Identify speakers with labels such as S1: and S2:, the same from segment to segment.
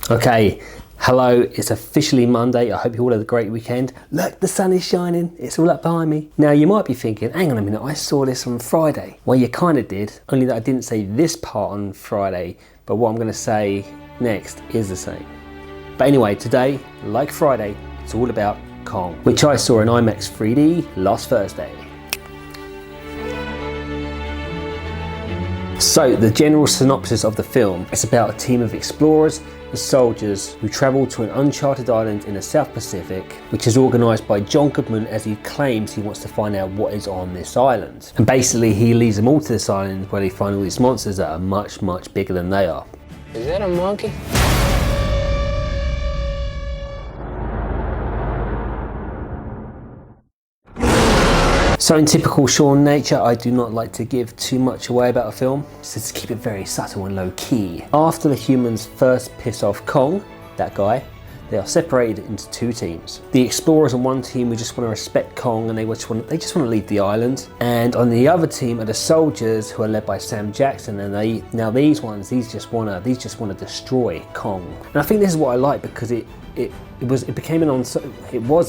S1: Okay, hello, it's officially Monday. I hope you all had a great weekend. Look, the sun is shining. It's all up behind me. Now, you might be thinking, hang on a minute, I saw this on Friday. Well, you kind of did, only that I didn't say this part on Friday, but what I'm going to say next is the same. But anyway, today, like Friday, it's all about Kong, which I saw in iMax 3D last Thursday. So, the general synopsis of the film is about a team of explorers and soldiers who travel to an uncharted island in the South Pacific, which is organised by John Goodman as he claims he wants to find out what is on this island. And basically he leads them all to this island where they find all these monsters that are much, much bigger than they are.
S2: Is that a monkey?
S1: So in typical Shaun nature, I do not like to give too much away about a film, so to keep it very subtle and low key. After the humans first piss off Kong, that guy, they are separated into two teams. The explorers on one team who just want to respect Kong and they just want to leave the island. And on the other team are the soldiers who are led by Sam Jackson, and these just want to destroy Kong. And I think this is what I like, because it was an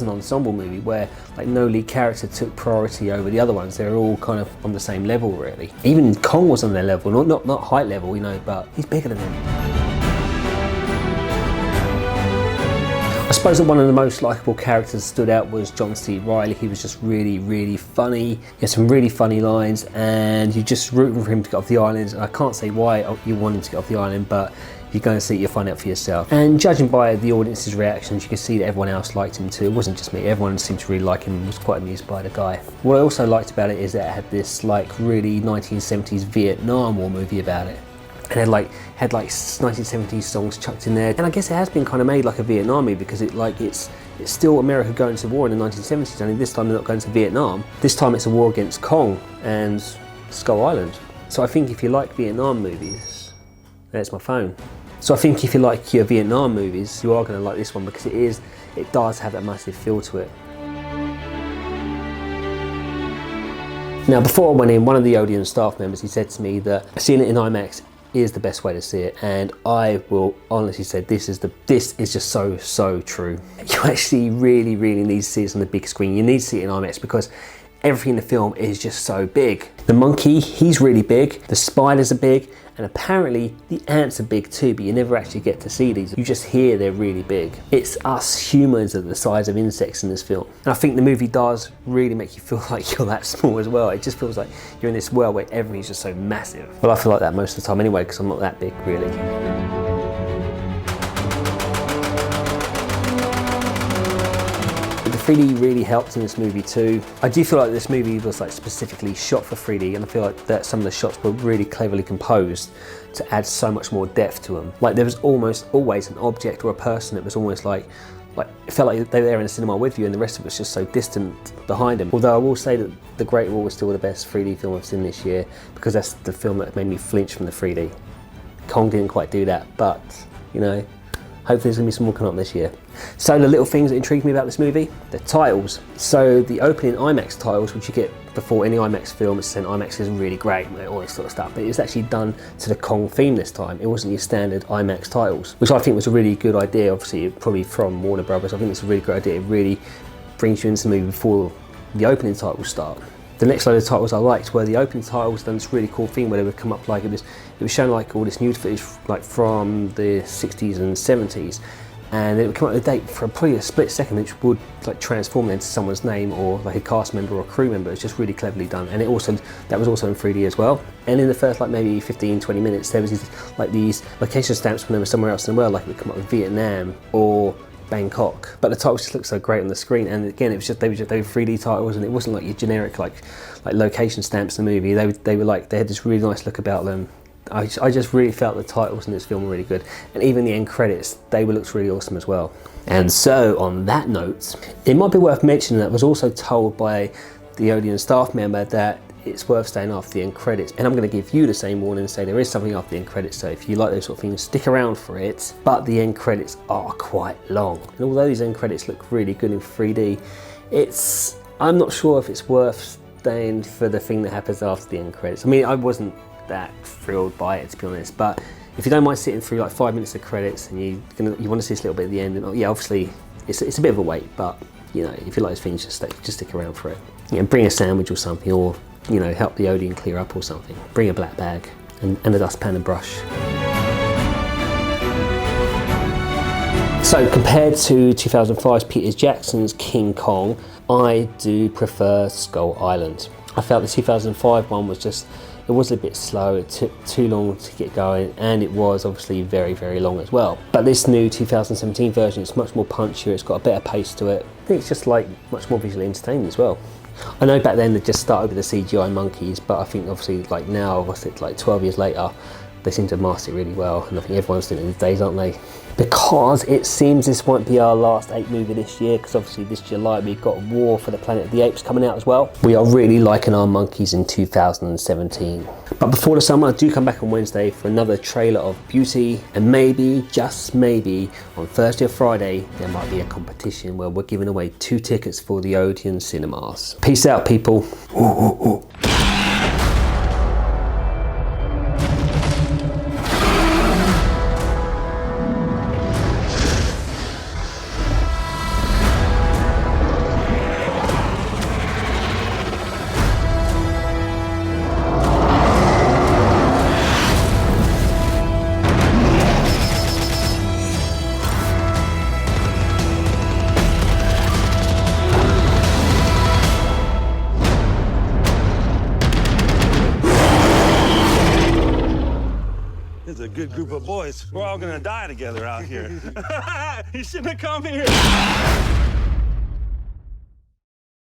S1: ensemble movie where like no lead character took priority over the other ones. They were all kind of on the same level, really. Even Kong was on their level, not height level, you know, but he's bigger than them. I suppose that one of the most likeable characters stood out was John C. Reilly. He was just really, really funny. He had some really funny lines, and you're just rooting for him to get off the island. And I can't say why you want him to get off the island, but if you go and see it, you'll find out for yourself. And judging by the audience's reactions, you can see that everyone else liked him too. It wasn't just me, everyone seemed to really like him and was quite amused by the guy. What I also liked about it is that it had this like really 1970s Vietnam War movie about it. And it had 1970s songs chucked in there. And I guess it has been kind of made like a Vietnam movie, because it's still America going to war in the 1970s, only this time they're not going to Vietnam. This time it's a war against Kong and Skull Island. So I think if you like Vietnam movies, there's my phone. So I think if you like your Vietnam movies, you are going to like this one, because it does have that massive feel to it. Now, before I went in, one of the Odeon staff members, he said to me that seeing it in IMAX is the best way to see it, and I will honestly say this is just so true. You actually really need to see this on the big screen. You need to see it in IMAX because everything in the film is just so big. The monkey, he's really big, the spiders are big, and apparently the ants are big too, but you never actually get to see these. You just hear they're really big. It's us humans that are the size of insects in this film. And I think the movie does really make you feel like you're that small as well. It just feels like you're in this world where everything's just so massive. Well, I feel like that most of the time anyway, because I'm not that big really. The 3D really helped in this movie too. I do feel like this movie was like specifically shot for 3D, and I feel like that some of the shots were really cleverly composed to add so much more depth to them. Like there was almost always an object or a person that was almost like it felt like they were there in the cinema with you, and the rest of it was just so distant behind them. Although I will say that The Great Wall was still the best 3D film I've seen this year, because that's the film that made me flinch from the 3D. Kong didn't quite do that, but you know, hopefully there's going to be some more coming up this year. So the little things that intrigued me about this movie, the titles. So the opening IMAX titles, which you get before any IMAX film, it's saying IMAX is really great, all this sort of stuff, but it was actually done to the Kong theme this time. It wasn't your standard IMAX titles, which I think was a really good idea. Obviously, probably from Warner Brothers. I think it's a really great idea. It really brings you into the movie before the opening titles start. The next load of titles I liked were the opening titles done this really cool thing where they would come up like it was showing like all this news footage like from the 60s and 70s, and it would come up with a date for probably a split second, which would like transform into someone's name or like a cast member or a crew member. It's just really cleverly done, and that was also in 3D as well. And in the first like maybe 15-20 minutes, there was these location stamps when they were somewhere else in the world, like it would come up with Vietnam or Bangkok, but the titles just looked so great on the screen. And again, it was just they were 3D titles, and it wasn't like your generic like location stamps in the movie. They had this really nice look about them. I just really felt the titles in this film were really good, and even the end credits, they looked really awesome as well. And so on that note, it might be worth mentioning that I was also told by the Odeon staff member that it's worth staying after the end credits, and I'm going to give you the same warning and say there is something after the end credits, so if you like those sort of things, stick around for it. But the end credits are quite long, and although these end credits look really good in 3D, I'm not sure if it's worth staying for the thing that happens after the end credits. I mean, I wasn't that thrilled by it, to be honest, but If you don't mind sitting through like 5 minutes of credits and you want to see this little bit at the end, and yeah, obviously it's a bit of a wait, but you know, if you like this thing, just stick around for it. You know, bring a sandwich or something, or you know, help the Odeon clear up or something. Bring a black bag and a dustpan and brush. So compared to 2005's Peter Jackson's King Kong, I do prefer Skull Island. I felt the 2005 one was just, it was a bit slow, it took too long to get going, and it was obviously very, very long as well. But this new 2017 version, it's much more punchier, it's got a better pace to it. I think it's just like much more visually entertaining as well. I know back then they just started with the CGI monkeys, but I think obviously like now, what's it, like 12 years later, they seem to have mastered it really well, and I think everyone's doing it these days, aren't they? Because it seems this won't be our last ape movie this year, because obviously this July we've got War for the Planet of the Apes coming out as well. We are really liking our monkeys in 2017. But before the summer, I do come back on Wednesday for another trailer of Beauty, and maybe, just maybe, on Thursday or Friday, there might be a competition where we're giving away 2 tickets for the Odeon Cinemas. Peace out, people.
S2: It's a good group of boys. We're all gonna die together out here. You shouldn't have come here.